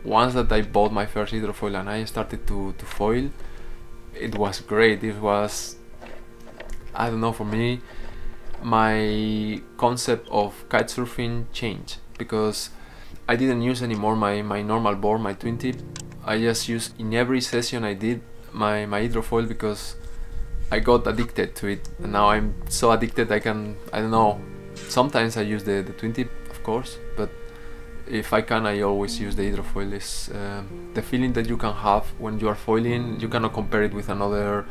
once that I bought my first hydrofoil and I started to foil, it was great. It was, I don't know, for me, my concept of kitesurfing changed, because I didn't use anymore my normal board, my twin tip. I just used, in every session I did, my hydrofoil, because I got addicted to it, and now I'm so addicted I don't know, sometimes I use the twin tip, of course, but if I can, I always use the hydrofoil. Is the feeling that you can have when you are foiling, you cannot compare it with another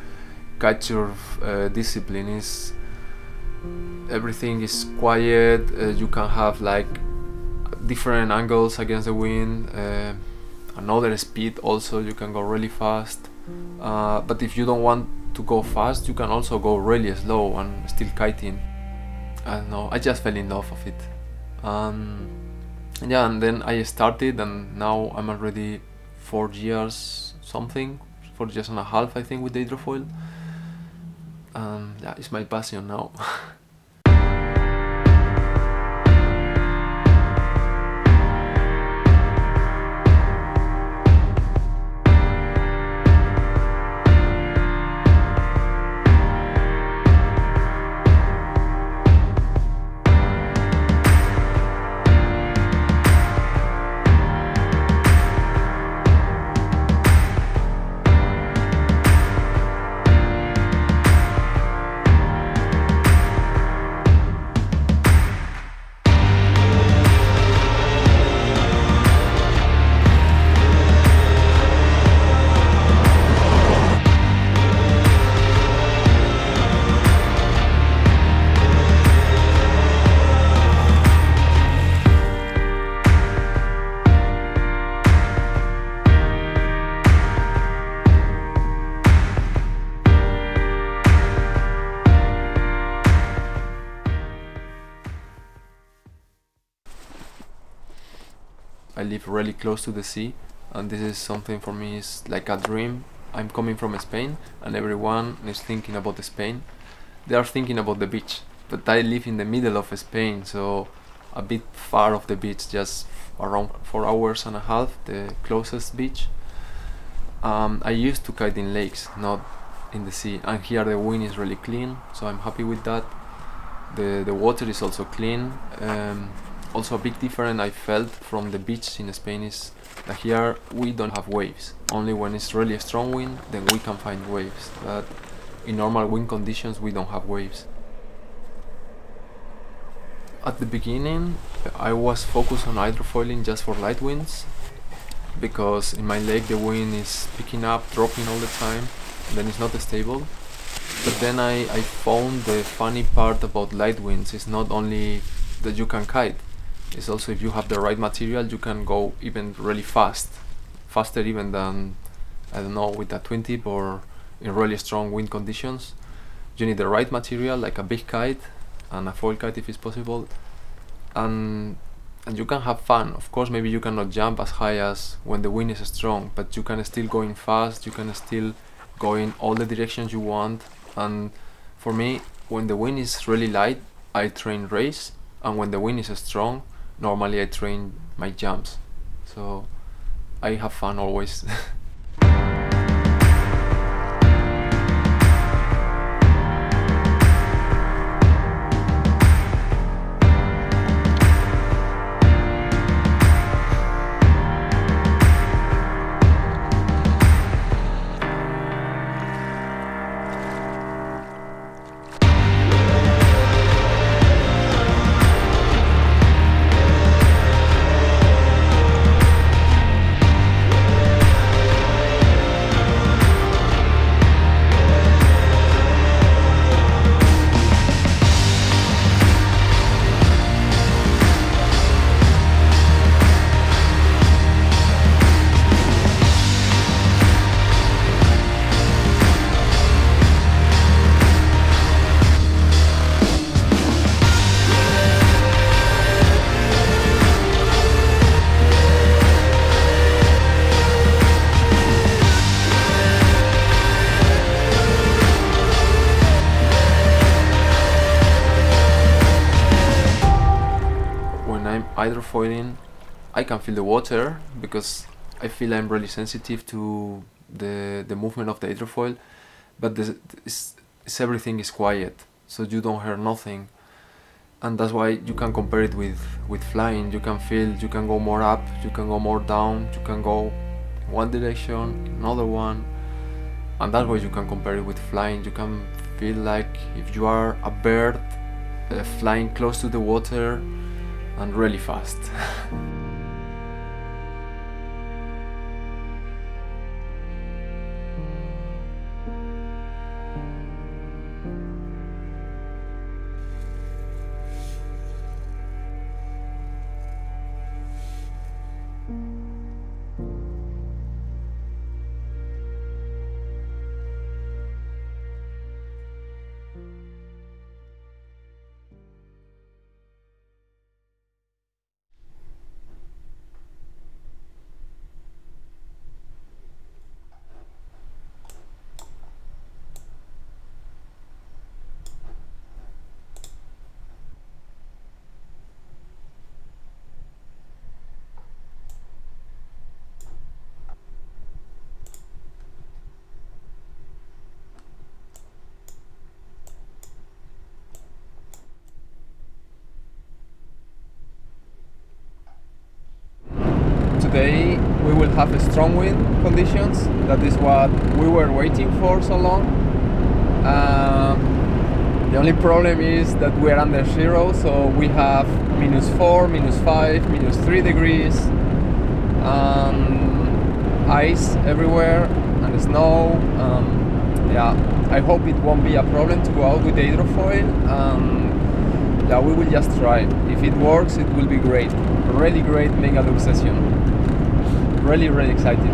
kitesurf discipline. Is everything is quiet, you can have like different angles against the wind, another speed also, you can go really fast, but if you don't want to go fast, you can also go really slow and still kiting. I don't know, I just fell in love with it. Yeah, and then I started, and now I'm already 4 years something, 4 years and a half I think with the hydrofoil. Yeah, it's my passion now. I live really close to the sea, and this is something for me is like a dream. I'm coming from Spain, and everyone is thinking about Spain. They are thinking about the beach, but I live in the middle of Spain, so a bit far of the beach, just around 4 hours and a half, the closest beach. I used to kite in lakes, not in the sea, and here the wind is really clean, so I'm happy with that. The water is also clean. Also a big difference I felt from the beach in Spain is that here we don't have waves. Only when it's really a strong wind, then we can find waves. But in normal wind conditions, we don't have waves. At the beginning, I was focused on hydrofoiling just for light winds, because in my lake the wind is picking up, dropping all the time, then it's not stable. But then I found the funny part about light winds is not only that you can kite, it's also if you have the right material, you can go even really fast, faster even than, I don't know, with a twin tip or in really strong wind conditions. You need the right material, like a big kite and a foil kite if it's possible, and you can have fun. Of course, maybe you cannot jump as high as when the wind is strong, but you can still go in fast, you can still go in all the directions you want. And for me, when the wind is really light, I train race, and when the wind is strong, normally I train my jumps. So I have fun always. Hydrofoiling, I can feel the water because I feel I'm really sensitive to the movement of the hydrofoil, but everything is quiet, so you don't hear nothing, and that's why you can compare it with flying. You can feel, you can go more up, you can go more down, you can go in one direction, another one, and that's why you can compare it with flying. You can feel like if you are a bird flying close to the water and really fast. Today we will have strong wind conditions. That is what we were waiting for so long. The only problem is that we are under zero, so we have -4, -5, -3 degrees, ice everywhere and snow. Yeah, I hope it won't be a problem to go out with the hydrofoil. Yeah, we will just try. If it works, it will be great. A really great mega loop session. Really excited.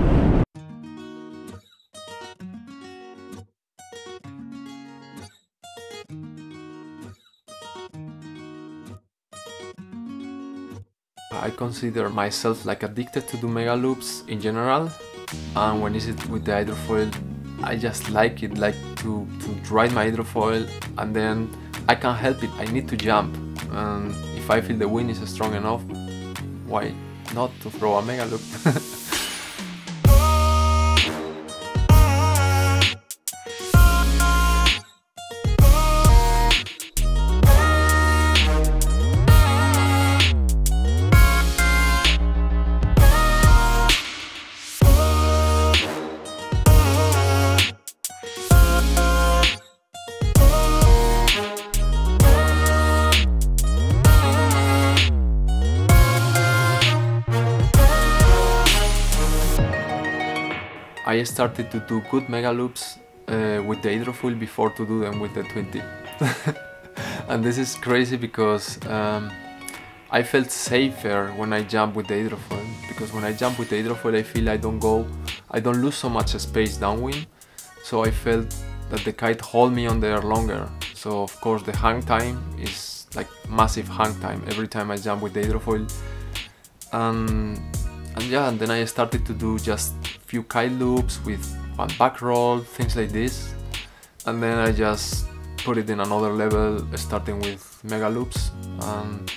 I consider myself like addicted to do mega loops in general, and when it's with the hydrofoil, I just like it, like to ride my hydrofoil, and then I can't help it, I need to jump, and if I feel the wind is strong enough, why not to throw a mega loop? I started to do good mega loops with the hydrofoil before to do them with the 20. And this is crazy because I felt safer when I jump with the hydrofoil, because when I jump with the hydrofoil I feel I don't lose so much space downwind, so I felt that the kite hold me on there longer. So of course the hang time is like massive hang time every time I jump with the hydrofoil. And yeah, and then I started to do just few kite loops with one back roll, things like this, and then I just put it in another level, starting with mega loops. And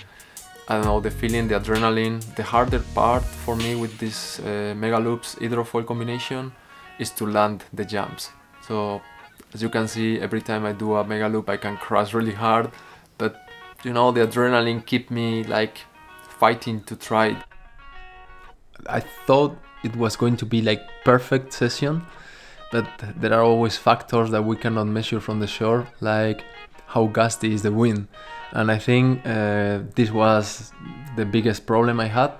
I don't know, the feeling, the adrenaline, the harder part for me with this mega loops hydrofoil combination is to land the jumps. So as you can see, every time I do a mega loop I can crash really hard, but you know, the adrenaline keep me like fighting to try it. I thought it was going to be like perfect session, but there are always factors that we cannot measure from the shore, like how gusty is the wind, and I think this was the biggest problem I had.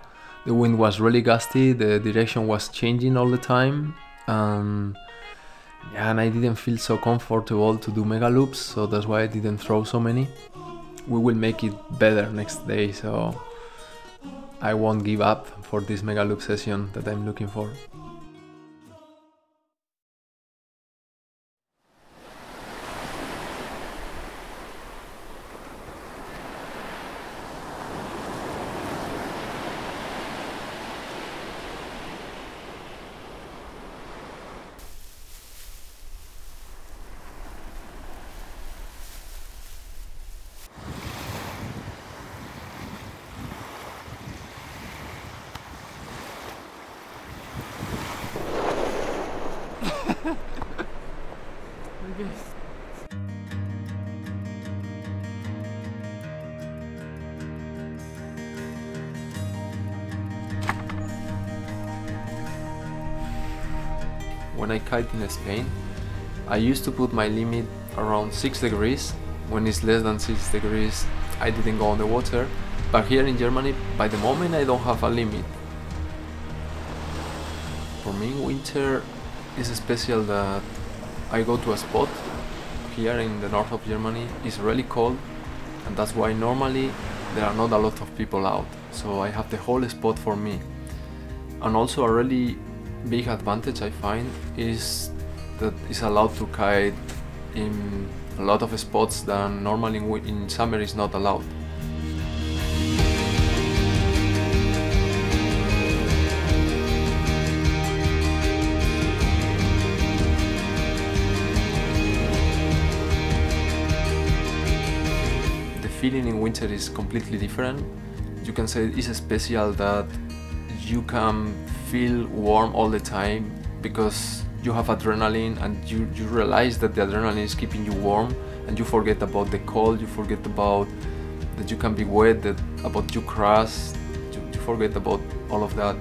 The wind was really gusty, the direction was changing all the time, yeah, and I didn't feel so comfortable to do mega loops, so that's why I didn't throw so many. We will make it better next day, so I won't give up for this mega loop session that I'm looking for. when I kite in Spain, I used to put my limit around 6 degrees. When it's less than 6 degrees, I didn't go on the water. But here in Germany, by the moment, I don't have a limit. For me, winter is special that I go to a spot here in the north of Germany. It's really cold, and that's why normally there are not a lot of people out. So I have the whole spot for me. And also a really big advantage I find is that it's allowed to kite in a lot of spots that normally in summer is not allowed. The feeling in winter is completely different. You can say it's special that you can feel warm all the time because you have adrenaline, and you realize that the adrenaline is keeping you warm, and you forget about the cold, you forget about that you can be wet, that about you crash, you forget about all of that.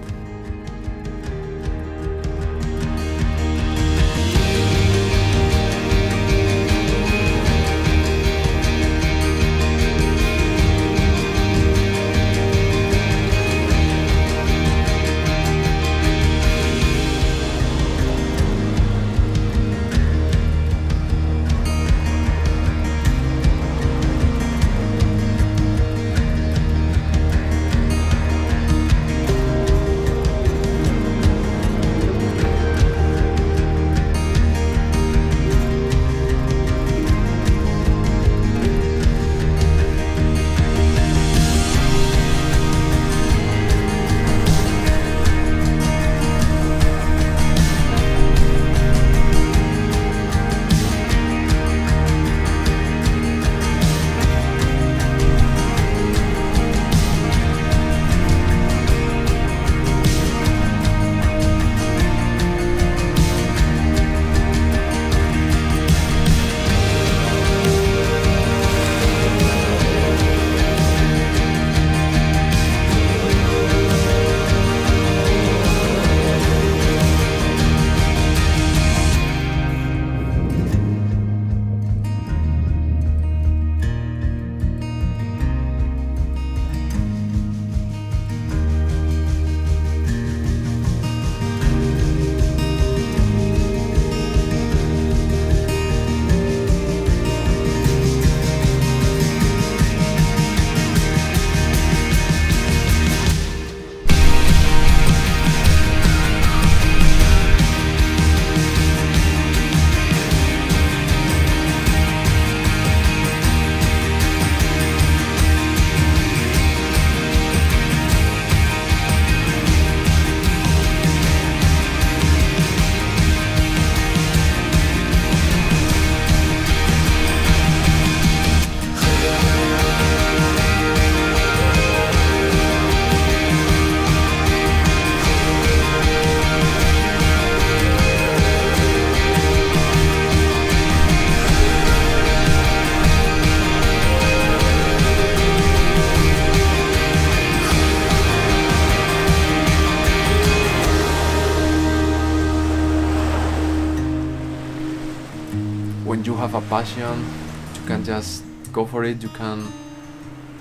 When you have a passion, you can just go for it, you can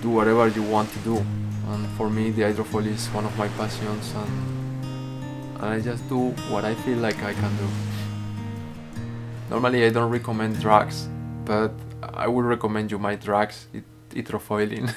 do whatever you want to do. And for me, the hydrofoil is one of my passions, and I just do what I feel like I can do. Normally I don't recommend drugs, but I would recommend you my drugs, hydrofoiling.